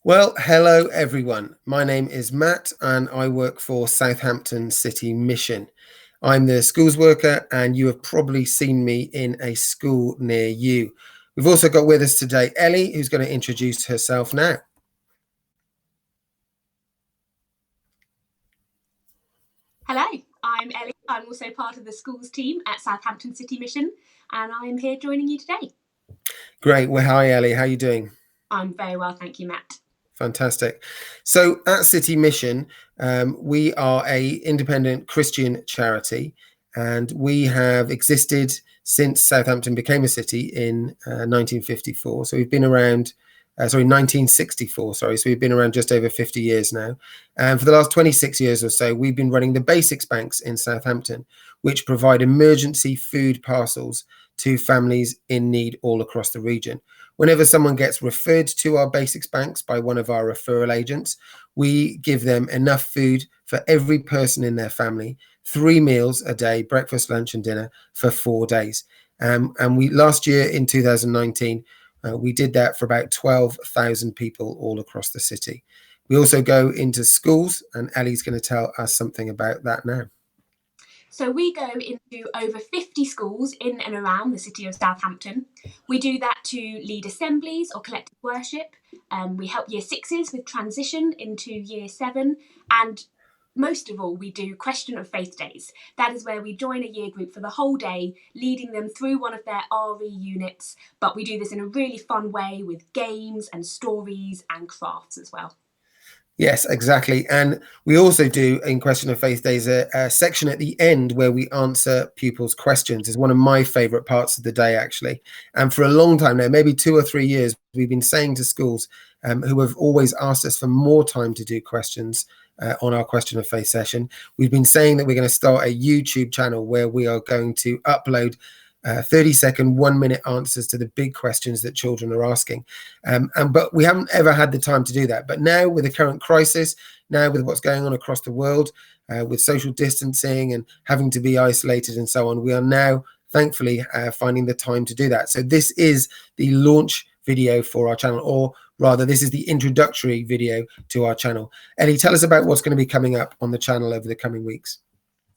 Well, hello everyone. My name is Matt and I work for Southampton City Mission. I'm the schools worker and you have probably seen me in a school near you. We've also got with us today Ellie, who's going to introduce herself now. Hello, I'm Ellie. I'm also part of the schools team at Southampton City Mission and I'm here joining you today. Great. Well, hi Ellie, how are you doing? I'm very well, thank you, Matt. Fantastic. So at City Mission, we are a independent Christian charity, and we have existed since Southampton became a city in 1954. So we've been around, 1964, sorry. So we've been around just over 50 years now. And for the last 26 years or so, we've been running the Basics Banks in Southampton, which provide emergency food parcels to families in need all across the region. Whenever someone gets referred to our Basics Banks by one of our referral agents, we give them enough food for every person in their family, 3 meals a day, breakfast, lunch and dinner for 4 days. And we last year in 2019, we did that for about 12,000 people all across the city. We also go into schools, and Ellie's going to tell us something about that now. So we go into over 50 schools in and around the city of Southampton. We do that to lead assemblies or collective worship. We help year sixes with transition into year 7. And most of all, we do question of faith days. That is where we join a year group for the whole day, leading them through one of their RE units. But we do this in a really fun way with games and stories and crafts as well. Yes, exactly. And we also do, in Question of Faith Days, a section at the end where we answer pupils' questions. It's one of my favourite parts of the day, actually. And for a long time now, maybe 2 or 3 years, we've been saying to schools who have always asked us for more time to do questions on our Question of Faith session, we've been saying that we're going to start a YouTube channel where we are going to upload 30-second, 1-minute answers to the big questions that children are asking. But we haven't ever had the time to do that. But now with the current crisis, now with what's going on across the world, with social distancing and having to be isolated and so on, we are now thankfully finding the time to do that. So this is the launch video for our channel, or rather this is the introductory video to our channel. Ellie, tell us about what's going to be coming up on the channel over the coming weeks.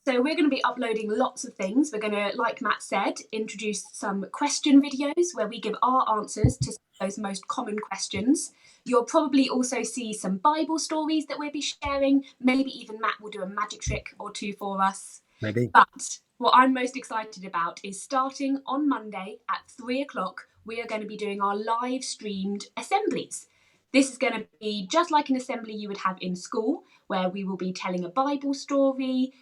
So we're going to be uploading lots of things. We're going to, like Matt said, introduce some question videos where we give our answers to those most common questions. You'll probably also see some Bible stories that we'll be sharing. Maybe even Matt will do a magic trick or 2 for us. Maybe. But what I'm most excited about is starting on Monday at 3 o'clock, we are going to be doing our live streamed assemblies. This is going to be just like an assembly you would have in school, where we will be telling a Bible story,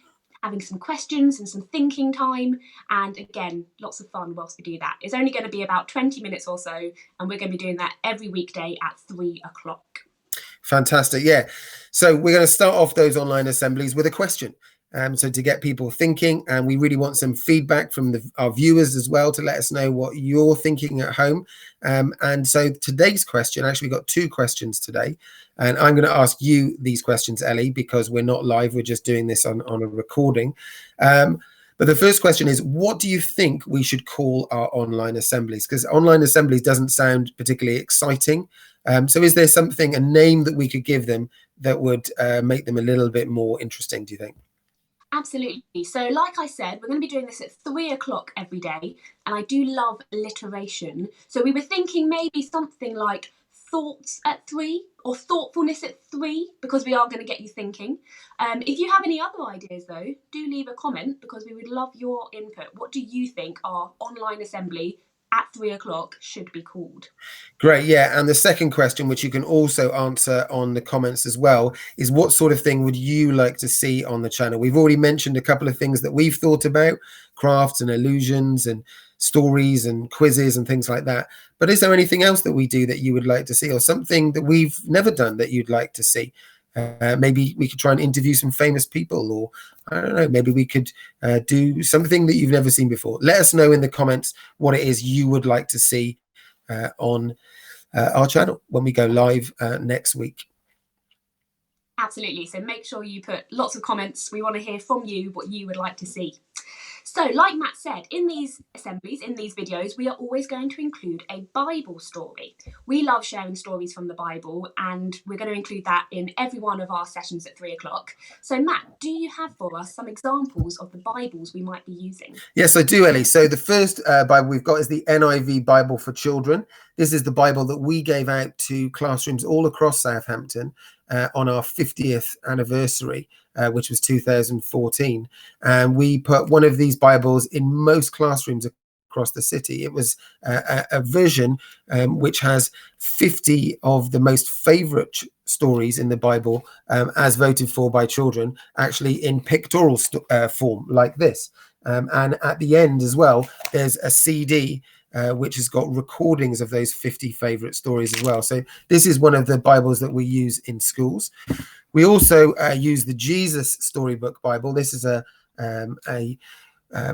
having some questions and some thinking time, and again, lots of fun whilst we do that. It's only going to be about 20 minutes or so, and we're going to be doing that every weekday at 3 o'clock. Fantastic. Yeah. So we're going to start off those online assemblies with a question. So to get people thinking, and we really want some feedback from our viewers as well to let us know what you're thinking at home. And so today's question, actually we've got 2 questions today, and I'm going to ask you these questions, Ellie, because we're not live. We're just doing this on a recording. But the first question is, what do you think we should call our online assemblies? Because online assemblies doesn't sound particularly exciting. So is there something, a name that we could give them that would make them a little bit more interesting, do you think? Absolutely. So like I said, we're going to be doing this at 3 o'clock every day, and I do love alliteration. So we were thinking maybe something like thoughts at 3 or thoughtfulness at 3, because we are going to get you thinking. If you have any other ideas though, do leave a comment, because we would love your input. What do you think our online assembly at 3 o'clock should be called? Great. Yeah. And the second question, which you can also answer on the comments as well, is what sort of thing would you like to see on the channel? We've already mentioned a couple of things that we've thought about, crafts and illusions and stories and quizzes and things like that. But is there anything else that we do that you would like to see, or something that we've never done that you'd like to see? Maybe we could try and interview some famous people, or I don't know, maybe we could do something that you've never seen before. Let us know in the comments what it is you would like to see on our channel when we go live next week. Absolutely. So make sure you put lots of comments. We want to hear from you what you would like to see. So, like Matt said, in these assemblies, in these videos, we are always going to include a Bible story. We love sharing stories from the Bible, and we're going to include that in every one of our sessions at 3 o'clock. So, Matt, do you have for us some examples of the Bibles we might be using? Yes, I do, Ellie. So the first Bible we've got is the NIV Bible for Children. This is the Bible that we gave out to classrooms all across Southampton on our 50th anniversary, which was 2014. And we put one of these Bibles in most classrooms across the city. It was a version which has 50 of the most favorite stories in the Bible as voted for by children, actually in pictorial form like this. And at the end as well, there's a CD which has got recordings of those 50 favorite stories as well. So this is one of the Bibles that we use in schools. We also use the Jesus Storybook Bible. This is a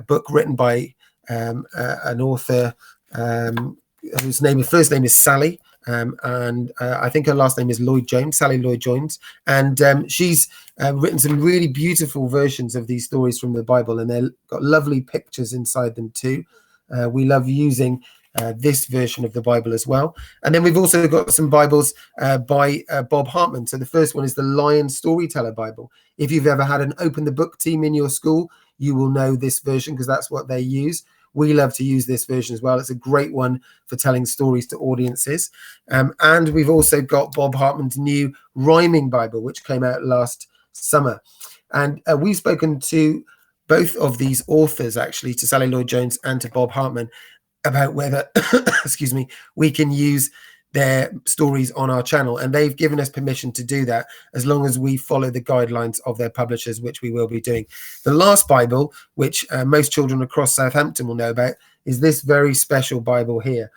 book written by an author whose first name is Sally, and I think her last name is Sally Lloyd Jones, and she's written some really beautiful versions of these stories from the Bible, and they've got lovely pictures inside them too. We love using this version of the Bible as well. And then we've also got some Bibles by Bob Hartman. So the first one is the Lion Storyteller Bible. If you've ever had an open the book team in your school, you will know this version because that's what they use. We love to use this version as well. It's a great one for telling stories to audiences. And we've also got Bob Hartman's new Rhyming Bible, which came out last summer. And we've spoken to both of these authors, actually, to Sally Lloyd Jones and to Bob Hartman, about whether, excuse me, we can use their stories on our channel, and they've given us permission to do that as long as we follow the guidelines of their publishers, which we will be doing. The last Bible, which most children across Southampton will know about, is this very special Bible here,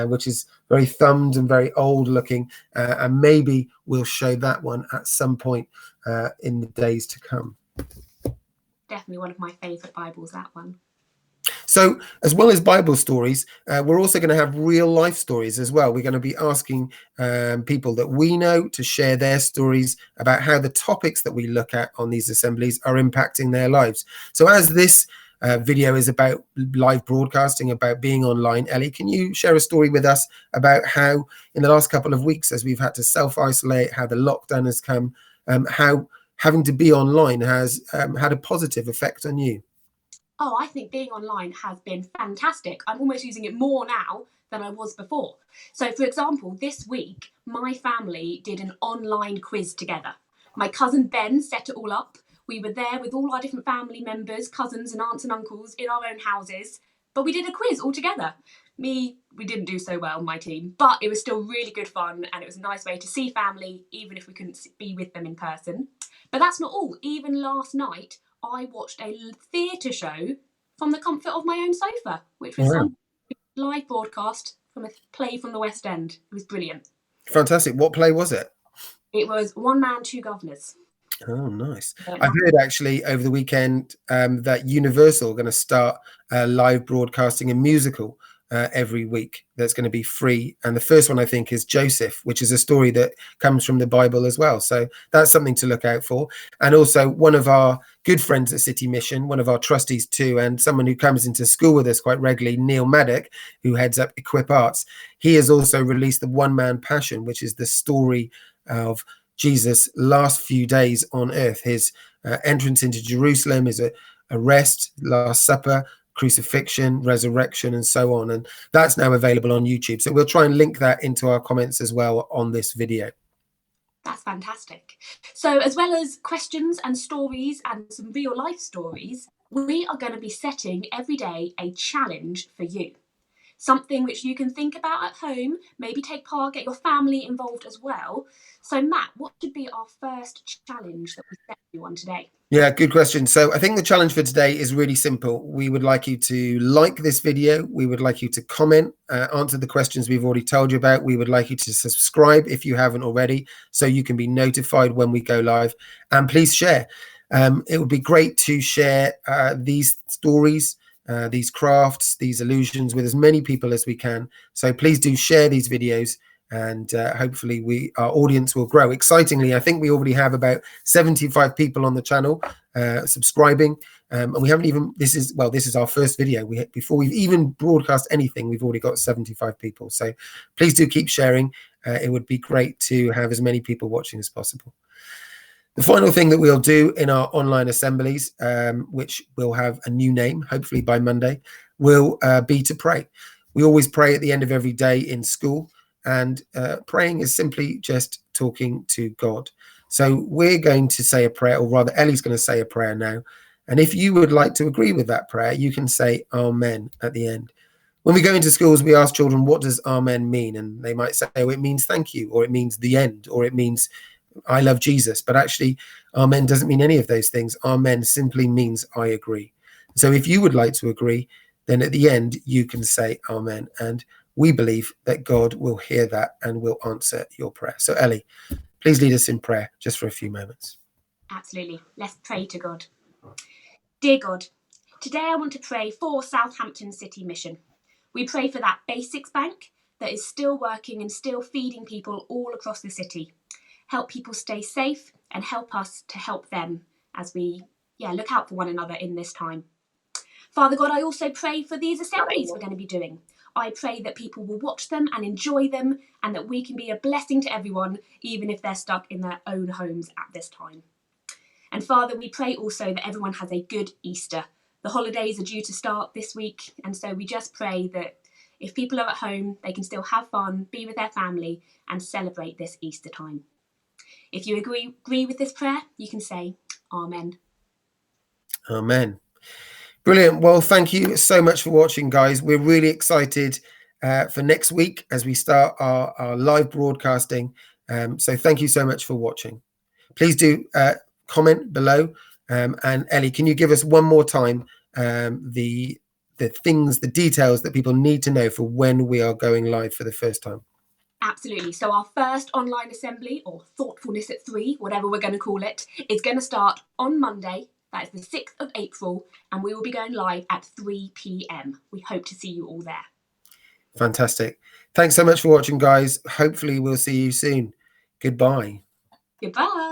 which is very thumbed and very old looking, and maybe we'll show that one at some point in the days to come. Definitely one of my favourite Bibles, that one. So as well as Bible stories, we're also going to have real life stories as well. We're going to be asking people that we know to share their stories about how the topics that we look at on these assemblies are impacting their lives. So as this video is about live broadcasting, about being online, Ellie, can you share a story with us about how in the last couple of weeks, as we've had to self-isolate, how the lockdown has come, how having to be online has had a positive effect on you? Oh, I think being online has been fantastic. I'm almost using it more now than I was before. So, for example, this week, my family did an online quiz together. My cousin Ben set it all up. We were there with all our different family members, cousins and aunts and uncles in our own houses, but we did a quiz all together. We didn't do so well, my team, but it was still really good fun, and it was a nice way to see family, even if we couldn't be with them in person. But that's not all. Even last night, I watched a theatre show from the comfort of my own sofa, which was on live broadcast from a play from the West End. It was brilliant. Fantastic. What play was it? It was One Man, Two Governors. Oh, nice. I've heard actually over the weekend that Universal are going to start live broadcasting a musical every week that's going to be free. And the first one, I think, is Joseph, which is a story that comes from the Bible as well. So that's something to look out for. And also one of our good friends at City Mission, one of our trustees too, and someone who comes into school with us quite regularly, Neil Maddock, who heads up Equip Arts. He has also released the One Man Passion, which is the story of Jesus' last few days on earth, his entrance into Jerusalem, his arrest, Last Supper, crucifixion, resurrection, and so on. And that's now available on YouTube. So we'll try and link that into our comments as well on this video. That's fantastic. So as well as questions and stories and some real life stories, we are going to be setting every day a challenge for you. Something which you can think about at home, maybe take part, get your family involved as well. So Matt, what should be our first challenge that we set everyone today? Yeah, good question. So I think the challenge for today is really simple. We would like you to like this video. We would like you to comment, answer the questions we've already told you about. We would like you to subscribe if you haven't already, so you can be notified when we go live. And please share. It would be great to share these stories, these crafts, these illusions with as many people as we can. So please do share these videos, and hopefully our audience will grow. Excitingly, I think we already have about 75 people on the channel subscribing, And we haven't even, this is our first video. Before we've even broadcast anything, we've already got 75 people. So please do keep sharing. It would be great to have as many people watching as possible. The final thing that we'll do in our online assemblies, which will have a new name, hopefully by Monday, will be to pray. We always pray at the end of every day in school, and praying is simply just talking to God. So we're going to say a prayer, or rather Ellie's going to say a prayer now. And if you would like to agree with that prayer, you can say Amen at the end. When we go into schools, we ask children, what does Amen mean? And they might say, oh, it means thank you, or it means the end, or it means I love Jesus. But actually, Amen doesn't mean any of those things. Amen simply means I agree. So if you would like to agree, then at the end, you can say Amen. And we believe that God will hear that and will answer your prayer. So Ellie, please lead us in prayer just for a few moments. Absolutely. Let's pray to God. Dear God, today I want to pray for Southampton City Mission. We pray for that basics bank that is still working and still feeding people all across the city. Help people stay safe and help us to help them as we look out for one another in this time. Father God, I also pray for these assemblies we're going to be doing. I pray that people will watch them and enjoy them, and that we can be a blessing to everyone, even if they're stuck in their own homes at this time. And Father, we pray also that everyone has a good Easter. The holidays are due to start this week, and so we just pray that if people are at home, they can still have fun, be with their family, and celebrate this Easter time. If you agree with this prayer, you can say Amen. Amen. Brilliant. Well, thank you so much for watching, guys. We're really excited for next week as we start our live broadcasting. So thank you so much for watching. Please do comment below. And Ellie, can you give us one more time the details that people need to know for when we are going live for the first time? Absolutely. So our first online assembly, or Thoughtfulness at 3, whatever we're going to call it, is going to start on Monday. That is the 6th of April, and we will be going live at 3 p.m. We hope to see you all there. Fantastic. Thanks so much for watching, guys. Hopefully we'll see you soon. Goodbye. Goodbye.